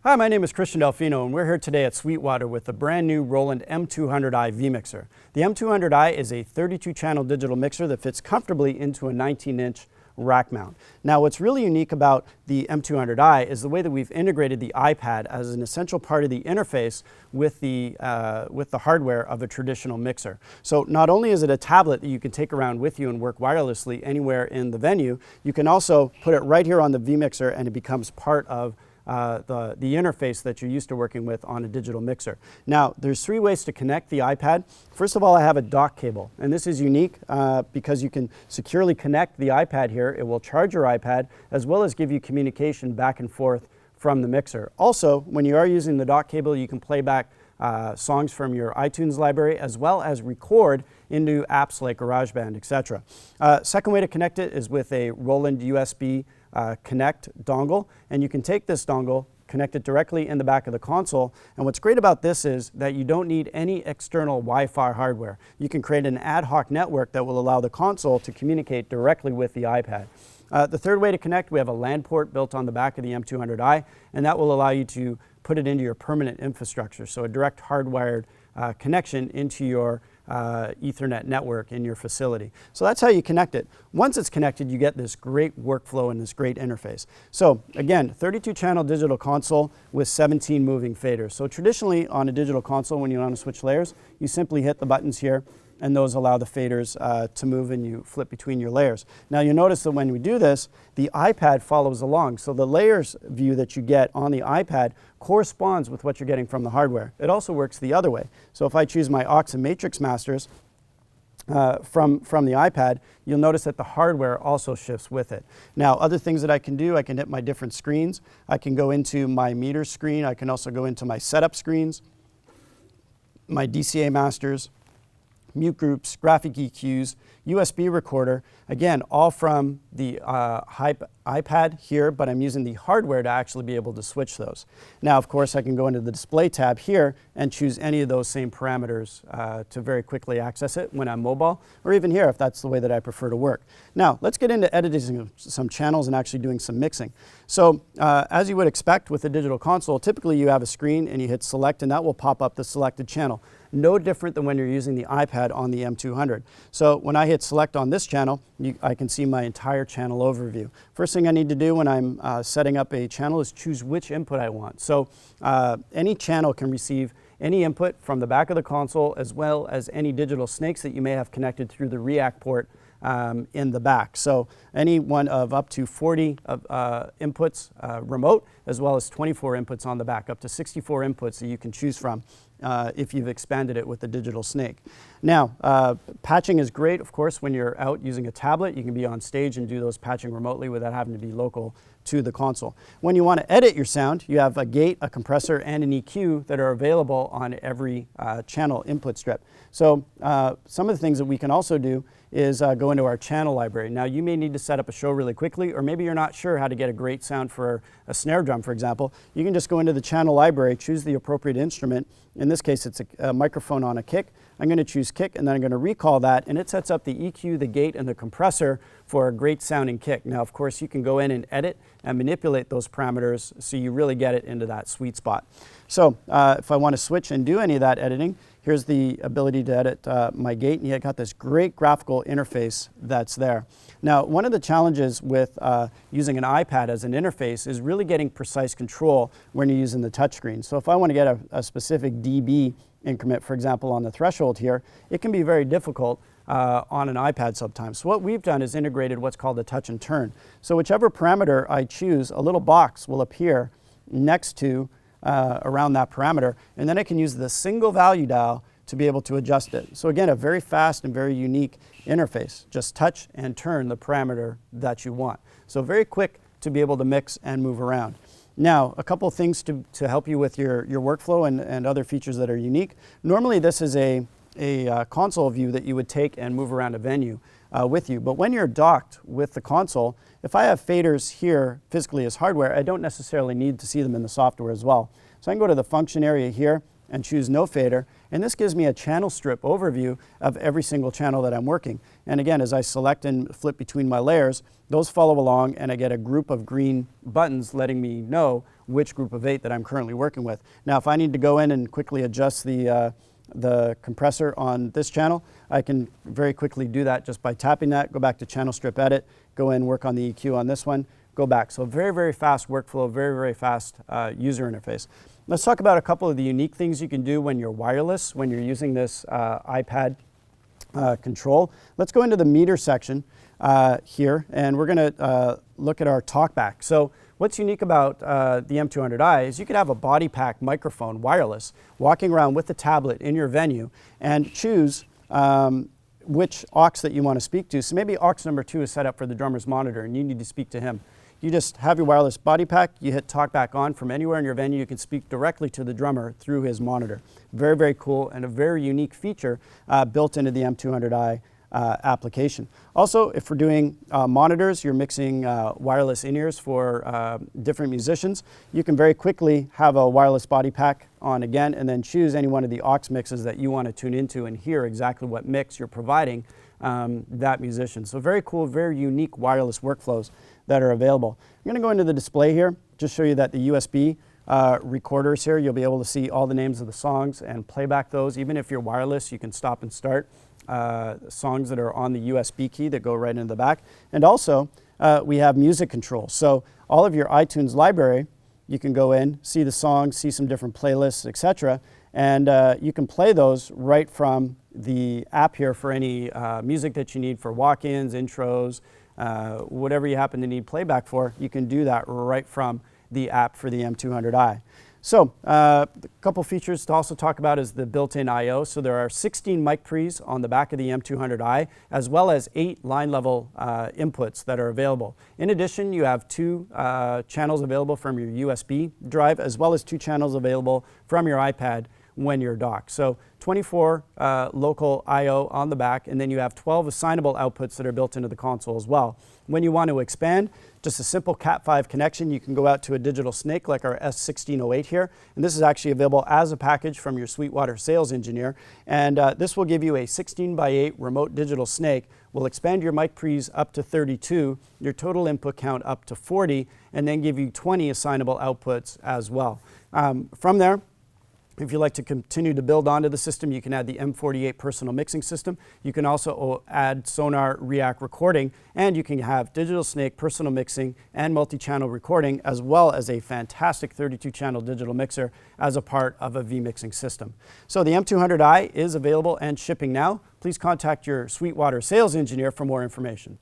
Hi, my name is Delfino, and we're here today at Sweetwater with the brand new Roland M-200i V-Mixer. The M-200i is a 32-channel digital mixer that fits comfortably into a 19-inch rack mount. Now, what's really unique about the M-200i is the way that we've integrated the iPad as an essential part of the interface with the hardware of a traditional mixer. So not only is it a tablet that you can take around with you and work wirelessly anywhere in the venue, you can also put it right here on the V-Mixer and it becomes part of the interface that you're used to working with on a digital mixer. Now, there's three ways to connect the iPad. First of all, I have a dock cable, and this is unique because you can securely connect the iPad here. It will charge your iPad as well as give you communication back and forth from the mixer. Also, when you are using the dock cable, you can play back songs from your iTunes library as well as record into apps like GarageBand, etc. Second way to connect it is with a Roland USB Connect dongle, and you can take this dongle, connect it directly in the back of the console, and what's great about this is that you don't need any external Wi-Fi hardware. You can create an ad hoc network that will allow the console to communicate directly with the iPad. The third way to connect, we have a LAN port built on the back of the M200i, and that will allow you to put it into your permanent infrastructure, so a direct hardwired connection into your Ethernet network in your facility. So that's how you connect it. Once it's connected, you get this great workflow and this great interface. So again, 32-channel digital console with 17 moving faders. So traditionally on a digital console, when you want to switch layers, you simply hit the buttons here and those allow the faders to move and you flip between your layers. Now you'll notice that when we do this, the iPad follows along. So the layers view that you get on the iPad corresponds with what you're getting from the hardware. It also works the other way. So if I choose my aux and matrix masters from the iPad, you'll notice that the hardware also shifts with it. Now, other things that I can do, I can hit my different screens. I can go into my meter screen. I can also go into my setup screens, my DCA masters, mute groups, graphic EQs, USB recorder, again, all from the iPad here, but I'm using the hardware to actually be able to switch those. Now, of course, I can go into the display tab here and choose any of those same parameters to very quickly access it when I'm mobile, or even here if that's the way that I prefer to work. Now, let's get into editing some channels and actually doing some mixing. So, as you would expect with a digital console, typically you have a screen and you hit select and that will pop up the selected channel. No different than when you're using the iPad on the M200. So when I hit select on this channel, I can see my entire channel overview. First thing I need to do when I'm setting up a channel is choose which input I want. So any channel can receive any input from the back of the console as well as any digital snakes that you may have connected through the React port in the back. So any one of up to 40 inputs remote, as well as 24 inputs on the back, up to 64 inputs that you can choose from if you've expanded it with the digital snake. Now, patching is great, of course, when you're out using a tablet. You can be on stage and do those patching remotely without having to be local to the console. When you want to edit your sound, you have a gate, a compressor, and an EQ that are available on every channel input strip. So some of the things that we can also do is go into our channel library. Now, you may need to set up a show really quickly, or maybe you're not sure how to get a great sound for a snare drum, for example. You can just go into the channel library, choose the appropriate instrument. In this case, it's a microphone on a kick. I'm going to choose kick, and then I'm going to recall that, and it sets up the EQ, the gate, and the compressor for a great sounding kick. Now, of course, you can go in and edit and manipulate those parameters so you really get it into that sweet spot. So if I want to switch and do any of that editing, here's the ability to edit my gate, and you got this great graphical interface that's there. Now, one of the challenges with using an iPad as an interface is really getting precise control when you're using the touchscreen. So if I want to get a specific dB increment, for example, on the threshold here, it can be very difficult on an iPad sometimes. So what we've done is integrated what's called a touch and turn. So whichever parameter I choose, a little box will appear next to around that parameter, and then I can use the single value dial to be able to adjust it. So again, a very fast and very unique interface. Just touch and turn the parameter that you want. So very quick to be able to mix and move around. Now, a couple things to help you with your workflow and other features that are unique. Normally this is a console view that you would take and move around a venue with you. But when you're docked with the console, if I have faders here physically as hardware, I don't necessarily need to see them in the software as well. So I can go to the function area here and choose no fader, and this gives me a channel strip overview of every single channel that I'm working. And again, as I select and flip between my layers, those follow along and I get a group of green buttons letting me know which group of 8 that I'm currently working with. Now, if I need to go in and quickly adjust the compressor on this channel, I can very quickly do that just by tapping that, go back to channel strip edit, go in, work on the EQ on this one, go back. So very, very fast workflow, very, very fast user interface. Let's talk about a couple of the unique things you can do when you're wireless, when you're using this iPad control. Let's go into the meter section here, and we're going to look at our talkback. So what's unique about the M200i is you could have a body pack microphone, wireless, walking around with the tablet in your venue and choose which aux that you want to speak to. So maybe aux number 2 is set up for the drummer's monitor and you need to speak to him. You just have your wireless body pack, you hit talkback on from anywhere in your venue, you can speak directly to the drummer through his monitor. Very, very cool and a very unique feature built into the M200i application. Also, if we're doing monitors, you're mixing wireless in-ears for different musicians, you can very quickly have a wireless body pack on again and then choose any one of the aux mixes that you want to tune into and hear exactly what mix you're providing that musician. So very cool, very unique wireless workflows that are available. I'm going to go into the display here, just show you that the USB recorders here, you'll be able to see all the names of the songs and playback those. Even if you're wireless, you can stop and start songs that are on the USB key that go right into the back. And also, we have music control. So all of your iTunes library, you can go in, see the songs, see some different playlists, etc. And you can play those right from the app here for any music that you need for walk-ins, intros, whatever you happen to need playback for, you can do that right from the app for the M200i. So a couple features to also talk about is the Builtin IO. So there are 16 mic pre's on the back of the M200i, as well as 8 line level inputs that are available. In addition, you have 2 channels available from your USB drive, as well as 2 channels available from your iPad when you're docked. So 24 local I/O on the back, and then you have 12 assignable outputs that are built into the console as well. When you want to expand, just a simple Cat5 connection, you can go out to a digital snake like our S-1608 here, and this is actually available as a package from your Sweetwater sales engineer, and this will give you a 16:8 remote digital snake, will expand your mic pre's up to 32, your total input count up to 40, and then give you 20 assignable outputs as well. From there, if you'd like to continue to build onto the system, you can add the M48 personal mixing system. You can also add Sonar React recording, and you can have digital snake, personal mixing, and multi-channel recording, as well as a fantastic 32-channel digital mixer as a part of a V-mixing system. So the M200i is available and shipping now. Please contact your Sweetwater sales engineer for more information.